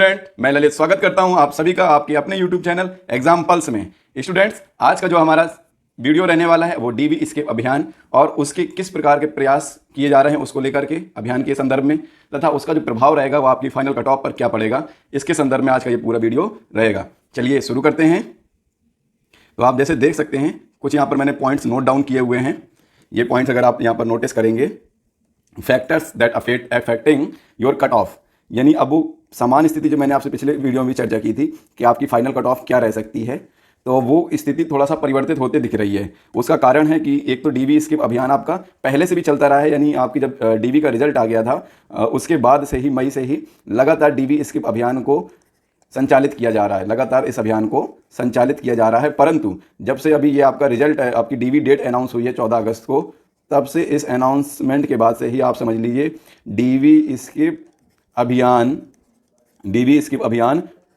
Student, मैं ललित स्वागत करता हूं आप सभी का आपके अपने YouTube चैनल एग्जाम पल्स में। स्टूडेंट्स, आज का जो हमारा वीडियो रहने वाला है वो डीवी स्किप अभियान और उसके किस प्रकार के प्रयास किए जा रहे हैं उसको लेकर के अभियान के संदर्भ में, तथा उसका जो प्रभाव रहेगा वो आपकी फाइनल कट ऑफ पर क्या पड़ेगा, इसके संदर्भ में आज का ये पूरा वीडियो रहेगा। चलिए शुरू करते हैं। तो आप जैसे देख सकते हैं कुछ यहाँ पर मैंने पॉइंट्स नोट डाउन किए हुए हैं। ये पॉइंट्स अगर आप यहाँ पर नोटिस करेंगे, factors that affecting your cut off, यानी अब वो समान स्थिति जो मैंने आपसे पिछले वीडियो में भी चर्चा की थी कि आपकी फाइनल कट ऑफ क्या रह सकती है, तो वो स्थिति थोड़ा सा परिवर्तित होते दिख रही है। उसका कारण है कि एक तो डीवी स्किप अभियान आपका पहले से भी चलता रहा है, यानी आपकी जब डीवी का रिजल्ट आ गया था उसके बाद से ही मई से ही लगातार डीवी स्किप अभियान को संचालित किया जा रहा है, लगातार इस अभियान को संचालित किया जा रहा है। परंतु जब से अभी ये आपका रिजल्ट है, आपकी डीवी डेट अनाउंस हुई है 14 अगस्त को, तब से इस अनाउंसमेंट के बाद से ही आप समझ लीजिए डीवी स्किप अभियान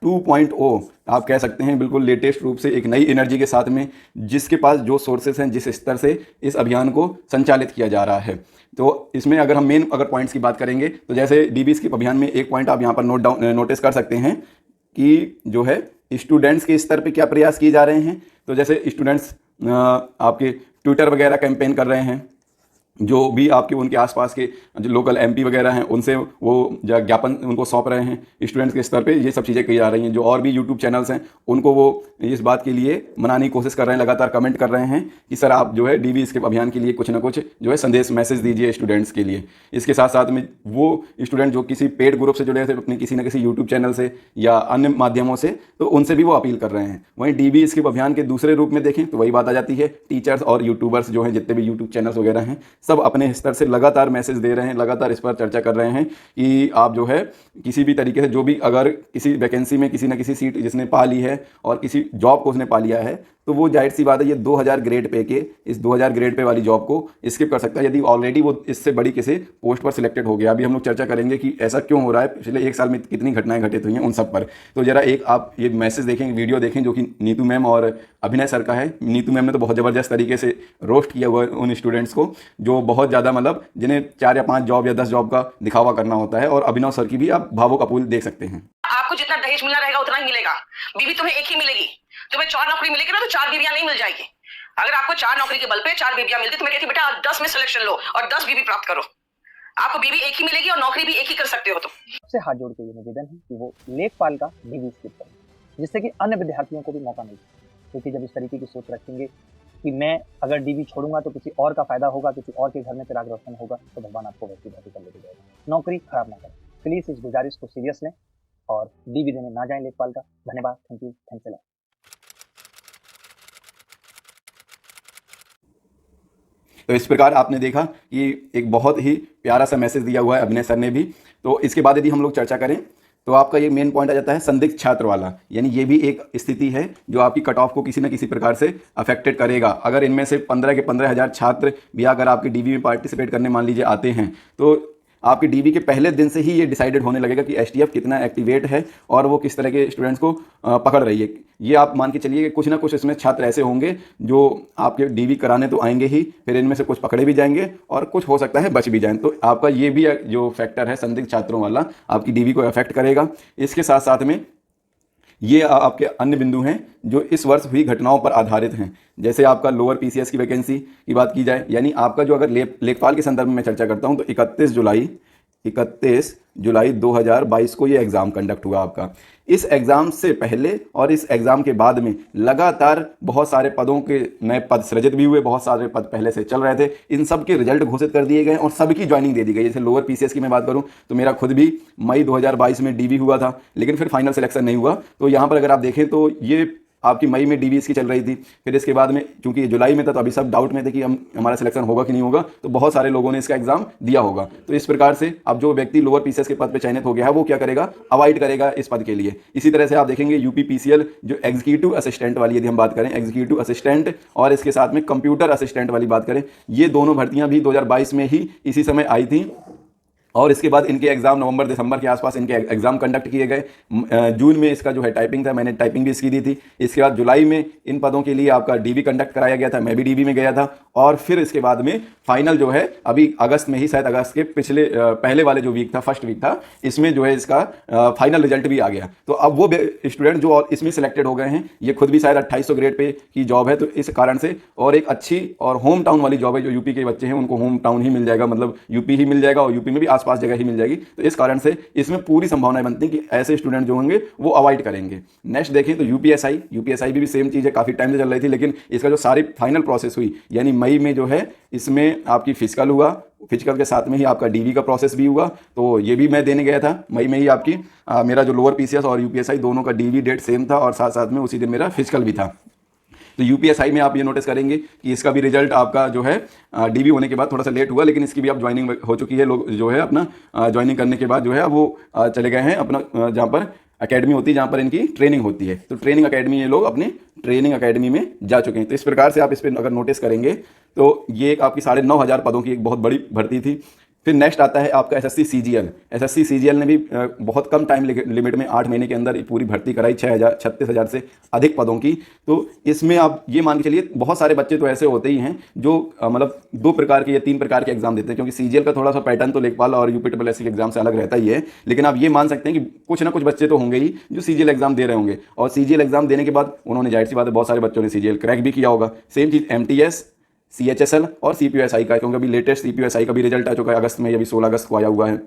2.0 आप कह सकते हैं, बिल्कुल लेटेस्ट रूप से एक नई एनर्जी के साथ में, जिसके पास जो सोर्सेस हैं, जिस स्तर से इस अभियान को संचालित किया जा रहा है। तो इसमें अगर हम मेन पॉइंट्स की बात करेंगे तो जैसे डीवी स्किप अभियान में एक पॉइंट आप यहाँ पर नोटिस कर सकते हैं कि जो है स्टूडेंट्स के स्तर पे क्या प्रयास किए जा रहे हैं। तो जैसे स्टूडेंट्स आपके ट्विटर वगैरह कैंपेन कर रहे हैं, जो भी आपके उनके आसपास के जो लोकल एमपी वगैरह हैं उनसे वो ज्ञापन उनको सौंप रहे हैं स्टूडेंट्स के स्तर पे, ये सब चीज़ें की जा रही हैं। जो और भी यूट्यूब चैनल्स हैं उनको वो इस बात के लिए मनाने की कोशिश कर रहे हैं, लगातार कमेंट कर रहे हैं कि सर आप जो है डीवी स्किप अभियान के लिए कुछ ना कुछ जो है संदेश मैसेज दीजिए स्टूडेंट्स के लिए। इसके साथ साथ में वो स्टूडेंट जो किसी पेड ग्रुप से जुड़े थे अपने किसी न किसी यूट्यूब चैनल से या अन्य माध्यमों से, तो उनसे भी वो अपील कर रहे हैं। वहीं डीवी स्किप अभियान के दूसरे रूप में देखें तो वही बात आ जाती है, टीचर्स और यूट्यूबर्स जो हैं, जितने भी यूट्यूब चैनल्स वगैरह हैं, सब अपने स्तर से लगातार मैसेज दे रहे हैं, लगातार इस पर चर्चा कर रहे हैं कि आप जो है किसी भी तरीके से जो भी अगर किसी वैकेंसी में किसी न किसी सीट जिसने पा ली है और किसी जॉब को उसने पा लिया है, तो वो जाहिर सी बात है ये 2000 ग्रेड पे के इस 2000 ग्रेड पे वाली जॉब को स्किप कर सकता है यदि ऑलरेडी वो इससे बड़ी किसी पोस्ट पर सिलेक्टेड हो गया। अभी हम लोग चर्चा करेंगे कि ऐसा क्यों हो रहा है, पिछले एक साल में कितनी घटनाएं घटित हुई हैं उन सब पर। तो जरा एक आप ये मैसेज देखें, वीडियो देखें जो कि नीतू मैम और अभिनय सर का है। नीतू मैम ने तो बहुत ज़बरदस्त तरीके से रोस्ट किया हुआ उन स्टूडेंट्स को जो बहुत ज़्यादा जिन्हें 4 या 5 जॉब या 10 जॉब का दिखावा करना होता है, और अभिनव सर की भी आप भावुक अपूल देख सकते हैं। आपको जितना दहेज मिलना रहेगा उतना ही मिलेगा, बीवी तुम्हें एक ही मिलेगी। तुम्हें 4 नौकरी मिलेगी ना तो 4 बीवियां नहीं मिल जाएगी। अगर आपको 4 नौकरी के बल पे 4 बीवियां मिलती तो मैं कहती बेटा 10 में सिलेक्शन लो और 10 बीवी प्राप्त करो। आपको बीवी एक ही मिलेगी और नौकरी भी एक ही कर सकते हो। तो सबसे हाथ जोड़ के ये निवेदन है कि वो लेखपाल का डीवी स्किप करें, जिससे कि अन्य विद्यार्थियों को भी मौका मिले। क्योंकि जब इस तरीके की सोच रखेंगे कि मैं अगर डीवी छोड़ूंगा तो किसी और का फायदा होगा, किसी और के घर में चिराग रोशन होगा, तो भगवान आपको वैसी बातें कर लेके जाएगा। नौकरी खराब ना करें, प्लीज इस गुजारिश को सीरियस लें और डीवी देने ना जाएं लेखपाल का। धन्यवाद, thank you, thanks a lot. तो इस प्रकार आपने देखा कि एक बहुत ही प्यारा सा मैसेज दिया हुआ है अभिनय सर ने भी। तो इसके बाद यदि हम लोग चर्चा करें तो आपका ये मेन पॉइंट आ जाता है संदिग्ध छात्र वाला, यानी ये भी एक स्थिति है जो आपकी कट ऑफ को किसी न किसी प्रकार से अफेक्टेड करेगा। अगर इनमें से 15 के 15,000 छात्र भी अगर आपकी डीवी में पार्टिसिपेट करने मान लीजिए आते हैं, तो आपकी डीवी के पहले दिन से ही ये डिसाइडेड होने लगेगा कि एसटीएफ कितना एक्टिवेट है और वो किस तरह के स्टूडेंट्स को पकड़ रही है। ये आप मान के चलिए कि कुछ ना कुछ इसमें छात्र ऐसे होंगे जो आपके डीवी कराने तो आएंगे ही, फिर इनमें से कुछ पकड़े भी जाएंगे और कुछ हो सकता है बच भी जाएं। तो आपका ये भी जो फैक्टर है संदिग्ध छात्रों वाला आपकी डीवी को अफेक्ट करेगा। इसके साथ साथ में ये आपके अन्य बिंदु हैं जो इस वर्ष हुई घटनाओं पर आधारित हैं। जैसे आपका लोअर पीसीएस की वैकेंसी की बात की जाए, यानी आपका जो अगर लेखपाल के संदर्भ में मैं चर्चा करता हूं तो 31 जुलाई 2022 को ये एग्ज़ाम कंडक्ट हुआ आपका। इस एग्ज़ाम से पहले और इस एग्ज़ाम के बाद में लगातार बहुत सारे पदों के नए पद सृजित भी हुए, बहुत सारे पद पहले से चल रहे थे। इन सब के रिजल्ट घोषित कर दिए गए और सबकी ज्वाइनिंग दे दी गई। जैसे लोअर पीसीएस की मैं बात करूं तो मेरा खुद भी मई 2022 में डीवी हुआ था, लेकिन फिर फाइनल सिलेक्शन नहीं हुआ। तो यहाँ पर अगर आप देखें तो ये आपकी मई में डीवी इसकी चल रही थी, फिर इसके बाद में चूंकि जुलाई में था तो अभी सब डाउट में थे कि हमारा सिलेक्शन होगा कि नहीं होगा, तो बहुत सारे लोगों ने इसका एग्जाम दिया होगा। तो इस प्रकार से अब जो व्यक्ति लोअर पीसीएस के पद पे चयनित हो गया है वो क्या करेगा, अवॉइड करेगा इस पद के लिए। इसी तरह से आप देखेंगे यूपी पीसीएल जो एग्जीक्यूटिव असिस्टेंट वाली यदि हम बात करें, एग्जीक्यूटिव असिस्टेंट और इसके साथ में कंप्यूटर असिस्टेंट वाली बात करें, ये दोनों भर्तियां भी 2022 में ही इसी समय आई थी और इसके बाद इनके एग्जाम नवंबर दिसंबर के आसपास इनके एग्जाम कंडक्ट किए गए। जून में इसका जो है टाइपिंग था, मैंने टाइपिंग भी इसकी दी थी। इसके बाद जुलाई में इन पदों के लिए आपका डीवी कंडक्ट कराया गया था, मैं भी डीवी में गया था और फिर इसके बाद में फाइनल जो है अभी अगस्त में ही, शायद अगस्त के पिछले पहले वाले जो वीक था, फर्स्ट वीक था, इसमें जो है इसका फाइनल रिजल्ट भी आ गया। तो अब वो स्टूडेंट जो और इसमें सिलेक्टेड हो गए हैं, ये खुद भी शायद 2800 ग्रेड पे की जॉब है, तो इस कारण से और एक अच्छी और होम टाउन वाली जॉब है, जो यूपी के बच्चे हैं उनको होम टाउन ही मिल जाएगा, मतलब यूपी ही मिल जाएगा और यूपी में भी आसपास जगह ही मिल जाएगी। तो इस कारण से इसमें पूरी संभावनाएं बनती हैं कि ऐसे स्टूडेंट जो होंगे वो अवॉइड करेंगे। नेक्स्ट देखें तो यूपीएसआई भी सेम चीज़ है, काफ़ी टाइम से चल रही थी, लेकिन इसका जो सारी फाइनल प्रोसेस हुई, यानी मई में जो है इसमें आपकी फिजिकल हुआ, फिजिकल के साथ में ही आपका डीवी का प्रोसेस भी हुआ, तो ये भी मैं देने गया था मई में ही। आपकी मेरा जो लोअर पीसीएस और यूपीएसआई दोनों का डीवी डेट सेम था और साथ साथ में उसी दिन मेरा फिजिकल भी था। तो यूपीएसआई में आप ये नोटिस करेंगे कि इसका भी रिजल्ट आपका जो है डीवी होने के बाद थोड़ा सा लेट हुआ, लेकिन इसकी भी अब ज्वाइनिंग हो चुकी है। लोग जो है अपना ज्वाइनिंग करने के बाद जो है वो चले गए हैं अपना जहाँ पर अकेडमी होती है, जहाँ पर इनकी ट्रेनिंग होती है, तो ट्रेनिंग अकेडमी ये लोग अपने ट्रेनिंग अकेडमी में जा चुके हैं। तो इस प्रकार से आप इस पर अगर नोटिस करेंगे तो ये एक आपकी 9,500 पदों की एक बहुत बड़ी भर्ती थी। फिर नेक्स्ट आता है आपका एसएससी सीजीएल ने भी बहुत कम टाइम लिमिट में 8 महीने के अंदर पूरी भर्ती कराई 36,000 से अधिक पदों की। तो इसमें आप ये मान के चलिए बहुत सारे बच्चे तो ऐसे होते ही हैं जो मतलब 2 प्रकार के या 3 प्रकार के एग्जाम देते हैं, क्योंकि सीजीएल का थोड़ा सा पैटर्न तो लेखपाल और यूपीएससी के एग्जाम से अलग रहता ही है। लेकिन आप ये मान सकते हैं कि कुछ ना कुछ बच्चे तो होंगे ही जो सीजीएल एग्जाम दे रहे होंगे, और सीजीएल एग्जाम देने के बाद उन्होंने जाहिर सी बात है बहुत सारे बच्चों ने सीजीएल क्रैक भी किया होगा। सेम चीज़ एमटीएस, सीएचएसएल और सीपीयूएसआई का, क्योंकि अभी लेटेस्ट सीपीयूएसआई का भी रिजल्ट आ चुका है अगस्त में, अभी 16 अगस्त को आया हुआ है।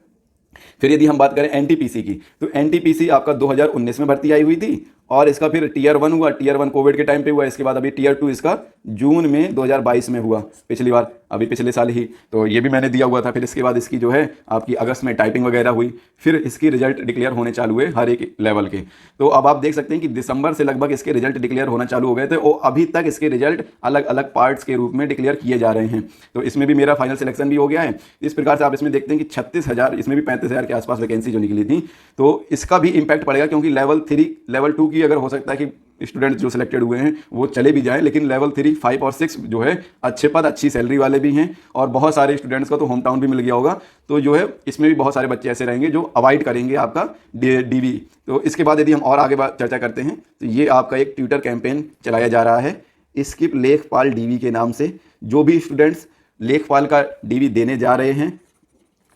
फिर यदि हम बात करें एनटीपीसी की, तो एनटीपीसी आपका 2019 में भर्ती आई हुई थी और इसका फिर टीयर 1 हुआ। टीयर 1 कोविड के टाइम पे हुआ, इसके बाद अभी टीयर 2 इसका जून में 2022 में हुआ, पिछली बार, अभी पिछले साल ही, तो ये भी मैंने दिया हुआ था। फिर इसके बाद इसकी जो है आपकी अगस्त में टाइपिंग वगैरह हुई, फिर इसकी रिजल्ट डिक्लेयर होने चालू हुए हर एक लेवल के। तो अब आप देख सकते हैं कि दिसंबर से लगभग इसके रिजल्ट डिक्लेयर होना चालू हो गए थे और अभी तक इसके रिजल्ट अलग अलग पार्ट्स के रूप में डिक्लेयर किए जा रहे हैं। तो इसमें भी मेरा फाइनल सिलेक्शन भी हो गया है। इस प्रकार से आप इसमें देखते हैं कि 36,000, इसमें भी 35,000 के आसपास वैकेंसी जो निकली थी, तो इसका भी इम्पैक्ट पड़ेगा, क्योंकि लेवल 3 लेवल 2 की अगर हो सकता है कि स्टूडेंट जो सिलेक्टेड हुए हैं वो चले भी जाएं, लेकिन लेवल 3, 5 और 6 जो है अच्छे पद, अच्छी सैलरी वाले भी हैं और बहुत सारे स्टूडेंट्स का तो होम टाउन भी मिल गया होगा। तो जो है इसमें भी बहुत सारे बच्चे ऐसे रहेंगे जो अवॉइड करेंगे आपका डीवी। तो इसके बाद यदि हम और आगे चर्चा करते हैं तो ये आपका एक ट्विटर कैंपेन चलाया जा रहा है स्किप लेखपाल डीवी के नाम से। जो भी स्टूडेंट्स लेखपाल का डीवी देने जा रहे हैं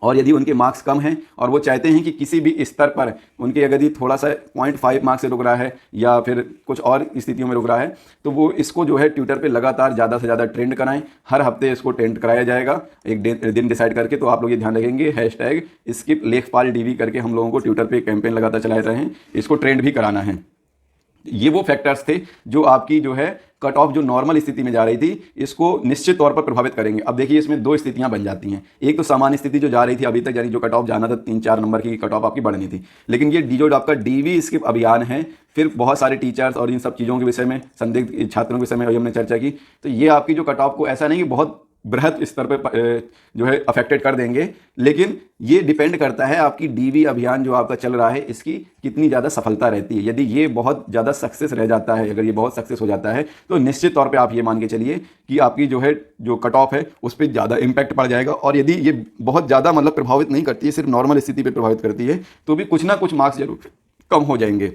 और यदि उनके मार्क्स कम हैं और वो चाहते हैं कि किसी भी स्तर पर उनके अगर थोड़ा सा 0.5 मार्क्स से रुक रहा है या फिर कुछ और स्थितियों में रुक रहा है, तो वो इसको जो है ट्विटर पे लगातार ज़्यादा से ज़्यादा ट्रेंड कराएं। हर हफ्ते इसको ट्रेंड कराया जाएगा, एक दिन डिसाइड करके। तो आप लोग ये ध्यान रखेंगे, हैशटैग स्किप लेखपाल डीवी करके हम लोगों को ट्विटर पर कैंपेन लगातार चलाए रहे हैं, इसको ट्रेंड भी कराना है। ये वो फैक्टर्स थे जो आपकी जो है कट ऑफ जो नॉर्मल स्थिति में जा रही थी, इसको निश्चित तौर पर प्रभावित करेंगे। अब देखिए इसमें 2 स्थितियां बन जाती हैं। एक तो सामान्य स्थिति जो जा रही थी अभी तक, यानी जो कट ऑफ जाना था 3-4 नंबर की कट ऑफ आपकी बढ़नी थी, लेकिन ये जो आपका डीवी स्किप अभियान है, फिर बहुत सारे टीचर्स और इन सब चीज़ों के विषय में, संदिग्ध छात्रों के विषय में हमने चर्चा की, तो ये आपकी जो कट ऑफ को ऐसा नहीं कि बहुत बृहत स्तर पर जो है अफेक्टेड कर देंगे, लेकिन ये डिपेंड करता है आपकी डीवी अभियान जो आपका चल रहा है इसकी कितनी ज़्यादा सफलता रहती है। यदि ये बहुत ज़्यादा सक्सेस रह जाता है, अगर ये बहुत सक्सेस हो जाता है, तो निश्चित तौर पे आप ये मान के चलिए कि आपकी जो है जो कट ऑफ है उस पर ज़्यादा इम्पैक्ट पड़ जाएगा। और यदि ये बहुत ज़्यादा मतलब प्रभावित नहीं करती है, सिर्फ नॉर्मल स्थिति पर प्रभावित करती है, तो भी कुछ ना कुछ मार्क्स जरूर कम हो जाएंगे।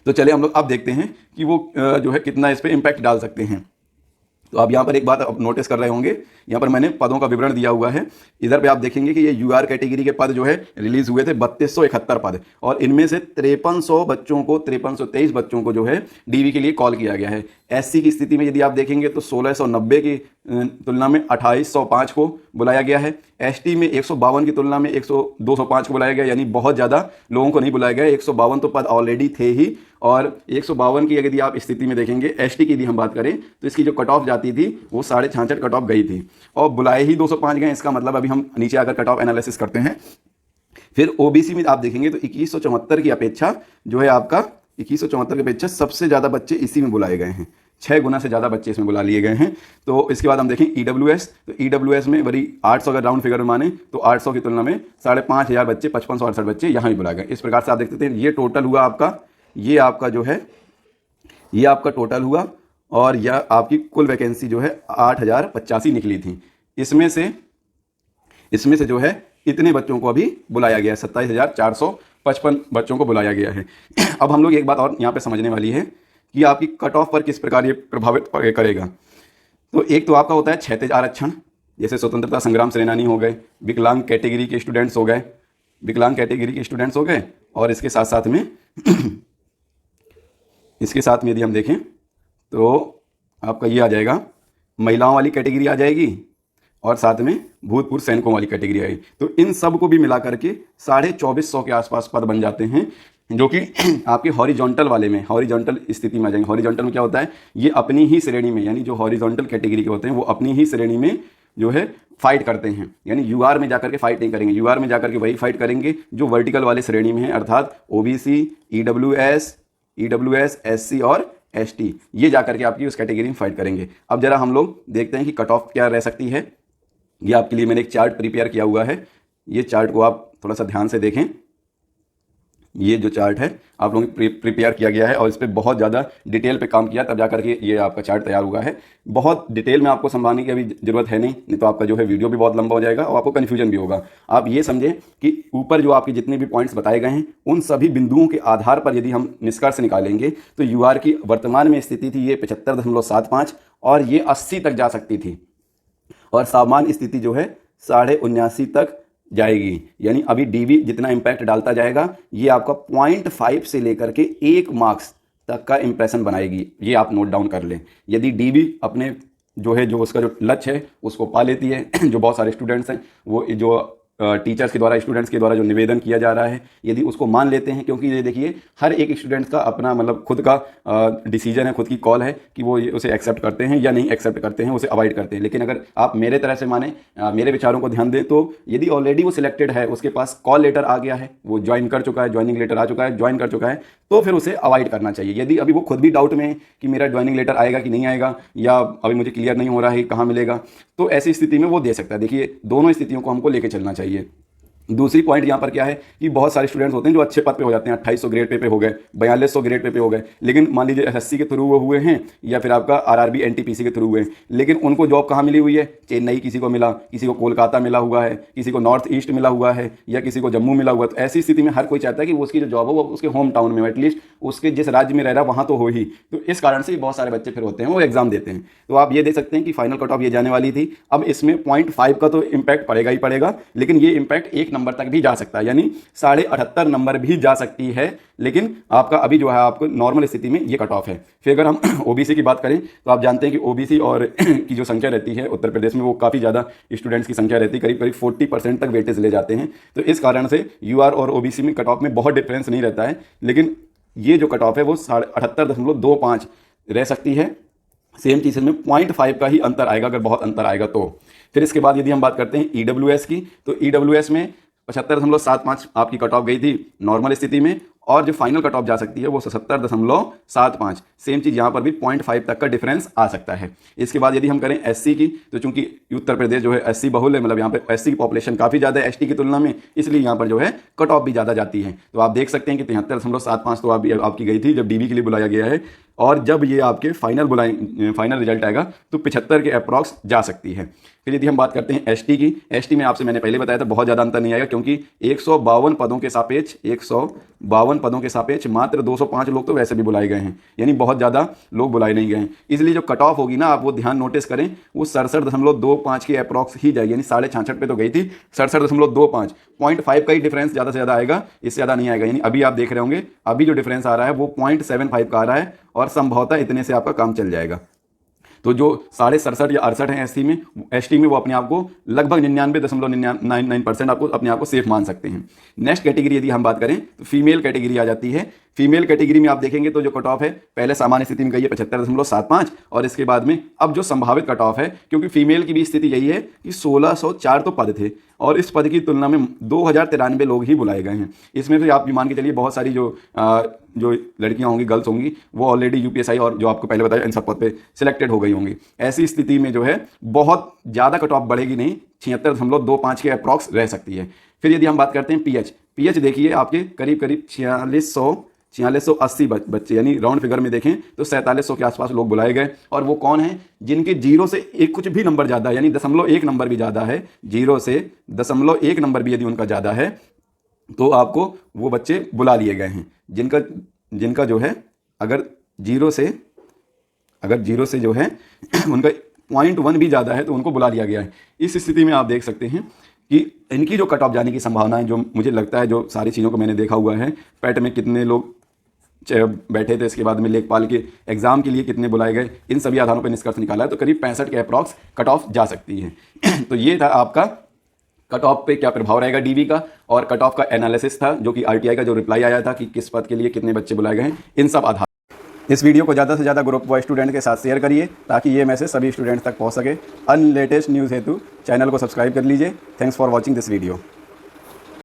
तो चलिए हम लोग अब देखते हैं कि वो जो है कितना इस पर इम्पैक्ट डाल सकते हैं। तो आप यहाँ पर एक बात आप नोटिस कर रहे होंगे, यहाँ पर मैंने पदों का विवरण दिया हुआ है। इधर पे आप देखेंगे कि ये यूआर कैटेगरी के पद जो है रिलीज हुए थे 3271 पद, और इनमें से 5323 बच्चों को जो है डीवी के लिए कॉल किया गया है। एससी की स्थिति में यदि आप देखेंगे तो 1690 की तुलना में 2805 को बुलाया गया है। एसटी में 152 की तुलना में 205 को बुलाया गया, यानी बहुत ज़्यादा लोगों को नहीं बुलाया गया। 152 तो पद ऑलरेडी थे ही, और 152 की यदि आप स्थिति में देखेंगे, एसटी की यदि हम बात करें तो इसकी जो कट ऑफ जाती थी वो 66.5 कट ऑफ गई थी, और बुलाए ही 205 गए। इसका मतलब अभी हम नीचे आकर कट ऑफ एनालिसिस करते हैं। फिर ओबीसी में आप देखेंगे तो 2174 की अपेक्षा जो है आपका 2174 की अपेक्षा सबसे ज़्यादा बच्चे इसी में बुलाए गए हैं, 6 गुना से ज़्यादा बच्चे इसमें बुला लिए गए हैं। तो इसके बाद हम देखें ईडब्ल्यूएस, तो ईडब्ल्यूएस में वही 800 अगर राउंड फिगर में माने तो 800 की तुलना में 5500 बच्चे, 5568 बच्चे यहाँ भी बुलाए गए। इस प्रकार से आप देख सकते हैं ये टोटल हुआ आपका, ये आपका जो है ये आपका टोटल हुआ, और यह आपकी कुल वैकेंसी जो है 8085 निकली थी। इसमें से जो है इतने बच्चों को अभी बुलाया गया है, 27455 बच्चों को बुलाया गया है। अब हम लोग एक बात और यहाँ पे समझने वाली है कि आपकी कट ऑफ पर किस प्रकार ये प्रभावित करेगा। तो एक तो आपका होता है क्षैतिज आरक्षण, जैसे स्वतंत्रता संग्राम सेनानी हो गए, विकलांग कैटेगरी के स्टूडेंट्स हो गए, विकलांग कैटेगरी के स्टूडेंट्स हो गए। और इसके साथ साथ में इसके साथ में यदि हम देखें तो आपका ये आ जाएगा, महिलाओं वाली कैटेगरी आ जाएगी और साथ में भूतपूर्व सैनिकों वाली कैटेगरी आएगी। तो इन सब को भी मिला करके 2450 के आसपास पद बन जाते हैं, जो कि आपके हॉरिजॉन्टल वाले में, हॉरिजॉन्टल स्थिति में आ जाएंगे। हॉरिजॉन्टल में क्या होता है, ये अपनी ही श्रेणी में, यानी जो हॉरिजॉन्टल कैटेगरी के होते हैं वो अपनी ही श्रेणी में जो है फाइट करते हैं, यानी यूआर में जाकर के फाइट नहीं करेंगे। यूआर में जाकर के वही फाइट करेंगे जो वर्टिकल वाले श्रेणी में है, अर्थात ओबीसी, ईडब्ल्यूएस, एससी और एसटी, ये जाकर के आपकी उस कैटेगरी में फाइट करेंगे। अब जरा हम लोग देखते हैं कि कट ऑफ क्या रह सकती है। ये आपके लिए मैंने एक चार्ट प्रिपेयर किया हुआ है, ये चार्ट को आप थोड़ा सा ध्यान से देखें। ये जो चार्ट है आप लोगों को प्रिपेयर किया गया है और इस पर बहुत ज़्यादा डिटेल पे काम किया, तब जाकर के ये आपका चार्ट तैयार हुआ है। बहुत डिटेल में आपको समझाने की अभी ज़रूरत है नहीं तो आपका जो है वीडियो भी बहुत लंबा हो जाएगा और आपको कन्फ्यूजन भी होगा। आप ये समझें कि ऊपर जो आपके जितने भी पॉइंट्स बताए गए हैं उन सभी बिंदुओं के आधार पर यदि हम निष्कर्ष निकालेंगे तो यूआर की वर्तमान में स्थिति थी ये 75.75 और ये 80 तक जा सकती थी, और सामान्य स्थिति जो है 79.5 तक जाएगी। यानी अभी डीबी जितना इम्पैक्ट डालता जाएगा ये आपका 0.5 से लेकर के 1 मार्क्स तक का इंप्रेशन बनाएगी। ये आप नोट डाउन कर लें। यदि डीबी अपने जो है जो उसका जो लक्ष्य है उसको पा लेती है, जो बहुत सारे स्टूडेंट्स हैं वो जो टीचर्स के द्वारा, स्टूडेंट्स के द्वारा जो निवेदन किया जा रहा है, यदि उसको मान लेते हैं, क्योंकि ये देखिए हर एक स्टूडेंट्स का अपना मतलब खुद का डिसीजन है, खुद की कॉल है कि वो उसे एक्सेप्ट करते हैं या नहीं एक्सेप्ट करते हैं, उसे अवॉइड करते हैं। लेकिन अगर आप मेरे तरह से माने, मेरे विचारों को ध्यान दें, तो यदि ऑलरेडी वो सिलेक्टेड है, उसके पास कॉल लेटर आ गया है, वो ज्वाइन कर चुका है, ज्वाइनिंग लेटर आ चुका है, ज्वाइन कर चुका है, तो फिर उसे अवॉइड करना चाहिए। यदि अभी वो खुद भी डाउट में है कि मेरा ज्वाइनिंग लेटर आएगा कि नहीं आएगा, या अभी मुझे क्लियर नहीं हो रहा है कहाँ मिलेगा, तो ऐसी स्थिति में वो दे सकता है। देखिए दोनों स्थितियों को हमको लेके चलना चाहिए। दूसरी पॉइंट यहाँ पर क्या है कि बहुत सारे स्टूडेंट्स होते हैं जो अच्छे पद पे हो जाते हैं, 2800 ग्रेड पे हो गए, 4200 ग्रेड पे हो गए, लेकिन मान लीजिए एसएससी के थ्रू वो हुए हैं या फिर आपका आरआरबी एनटीपीसी के थ्रू हुए हैं, लेकिन उनको जॉब कहाँ मिली हुई है, चेन्नई किसी को मिला, किसी को कोलकाता मिला हुआ है, किसी को नॉर्थ ईस्ट मिला हुआ है, या किसी को जम्मू मिला हुआ है। तो ऐसी स्थिति में हर कोई चाहता है कि उसकी जो जॉब हो वो उसके होम टाउन में हो, एटलीस्ट उसके जिस राज्य में रह रहा वहाँ तो हो ही। तो इस कारण से बहुत सारे बच्चे फिर होते हैं वो एग्जाम देते हैं। तो आप ये देख सकते हैं कि फाइनल कट ऑफ ये जाने वाली थी। अब इसमें 0.5 का तो इम्पैक्ट पड़ेगा ही पड़ेगा, लेकिन ये इम्पैक्ट 1 नंबर तक भी जा सकता है, यानी 78.5 नंबर भी जा सकती है। लेकिन आपका अभी जो है आपको नॉर्मल स्थिति में ये कट ऑफ है। फिर अगर हम ओबीसी की बात करें तो आप जानते हैं कि ओबीसी और की जो संख्या रहती है उत्तर प्रदेश में, वो काफ़ी ज़्यादा स्टूडेंट्स की संख्या रहती है, करीब करीब 40% तक वेटेज ले जाते हैं। तो इस कारण से यूआर और ओबीसी में कट ऑफ में बहुत डिफरेंस नहीं रहता है, लेकिन ये जो कट ऑफ है वो 78.25 रह सकती है। सेम चीज़ में 0.5 का ही अंतर आएगा, अगर बहुत अंतर आएगा तो। फिर इसके बाद यदि हम बात करते हैं ईडब्ल्यूएस की, तो ईडब्ल्यूएस में 75.75 आपकी कट ऑफ गई थी नॉर्मल स्थिति में, और जो फाइनल कट ऑफ जा सकती है वो 77.75। सेम चीज़ यहाँ पर भी 0.5 तक का डिफरेंस आ सकता है। इसके बाद यदि हम करें एससी की, तो चूंकि उत्तर प्रदेश जो है एससी बहुल है, मतलब यहाँ पे एससी की पॉपुलेशन काफ़ी ज़्यादा है एसटी की तुलना में, इसलिए यहाँ पर जो है कट ऑफ भी ज़्यादा जाती है। तो आप देख सकते हैं कि 73.75 तो आपकी गई थी जब डीबी के लिए बुलाया गया है, और जब ये आपके फाइनल रिजल्ट आएगा तो 75 के अप्रॉक्स जा सकती है। फिर यदि हम बात करते हैं एसटी की, एसटी में आपसे मैंने पहले बताया था बहुत ज़्यादा अंतर नहीं आएगा, क्योंकि 152 पदों के सापेक्ष 152 पदों के सापेक्ष मात्र 205 लोग तो वैसे भी बुलाए गए हैं, यानी बहुत ज़्यादा लोग बुलाए नहीं गए हैं। इसलिए जो कट ऑफ होगी ना, आप वो ध्यान नोटिस करें, वो 67.25 के अप्रॉक्स ही जाएगी, यानी 66.5 पे तो गई थी, 67.25, 0.5 का ही डिफरेंस ज़्यादा से ज़्यादा आएगा, इससे ज़्यादा नहीं आएगा। यानी अभी आप देख रहे होंगे अभी जो डिफरेंस आ रहा है वो 0.75 का आ रहा है, और संभवतः इतने से आपका काम चल जाएगा। तो जो 67.5 या 68 है एसटी में वो अपने आप को लगभग 99.99% आपको अपने आप को सेफ मान सकते हैं। नेक्स्ट कैटेगरी यदि हम बात करें तो फीमेल कैटेगरी आ जाती है। फीमेल कैटेगरी में आप देखेंगे तो जो कट ऑफ है पहले सामान्य स्थिति में गई है 75.75, और इसके बाद में अब जो संभावित कट ऑफ है, क्योंकि फीमेल की भी स्थिति यही है कि 1604 तो पद थे, और इस पद की तुलना में 2093 लोग ही बुलाए गए हैं। इसमें भी आप भी मान के चलिए बहुत सारी जो लड़कियां होंगी, गर्ल्स होंगी, वो ऑलरेडी यूपीएसआई और जो आपको पहले बताया इन सब पद पे सिलेक्टेड हो गई होंगी। ऐसी स्थिति में जो है बहुत ज़्यादा कट ऑफ बढ़ेगी नहीं, 76.25 के अप्रॉक्स रह सकती है। फिर यदि हम बात करते हैं पीएच देखिए आपके करीब करीब 4680 बच्चे, यानी राउंड फिगर में देखें तो 4700 के आसपास लोग बुलाए गए। और वो कौन है, जिनके 0 से 1 कुछ भी नंबर ज़्यादा है, यानी 0.1 नंबर भी ज़्यादा है, 0 से 0.1 नंबर भी यदि उनका ज़्यादा है तो आपको वो बच्चे बुला लिए गए हैं। जिनका जो है अगर 0 से जो है उनका 0.1 भी ज़्यादा है तो उनको बुला लिया गया है। इस स्थिति में आप देख सकते हैं कि इनकी जो कट ऑफ जाने की संभावना है, जो मुझे लगता है, जो सारी चीज़ों को मैंने देखा हुआ है, पैट में कितने लोग बैठे थे, इसके बाद में लेखपाल के एग्ज़ाम के लिए कितने बुलाए गए, इन सभी आधारों पर निष्कर्ष निकाला है तो करीब 65 के अप्रॉक्स कट ऑफ जा सकती है। तो ये था आपका कट ऑफ पे क्या प्रभाव रहेगा डीवी का, और कट ऑफ का एनालिसिस था जो कि आरटीआई का जो रिप्लाई आया था कि किस पद के लिए कितने बच्चे बुलाए गए हैं, इन सब आधार। इस वीडियो को ज़्यादा से ज़्यादा ग्रुप व स्टूडेंट के साथ शेयर करिए ताकि ये मैसेज सभी स्टूडेंट्स तक पहुंच सके। लेटेस्ट न्यूज़ हेतु चैनल को सब्सक्राइब कर लीजिए। Thanks for watching this video.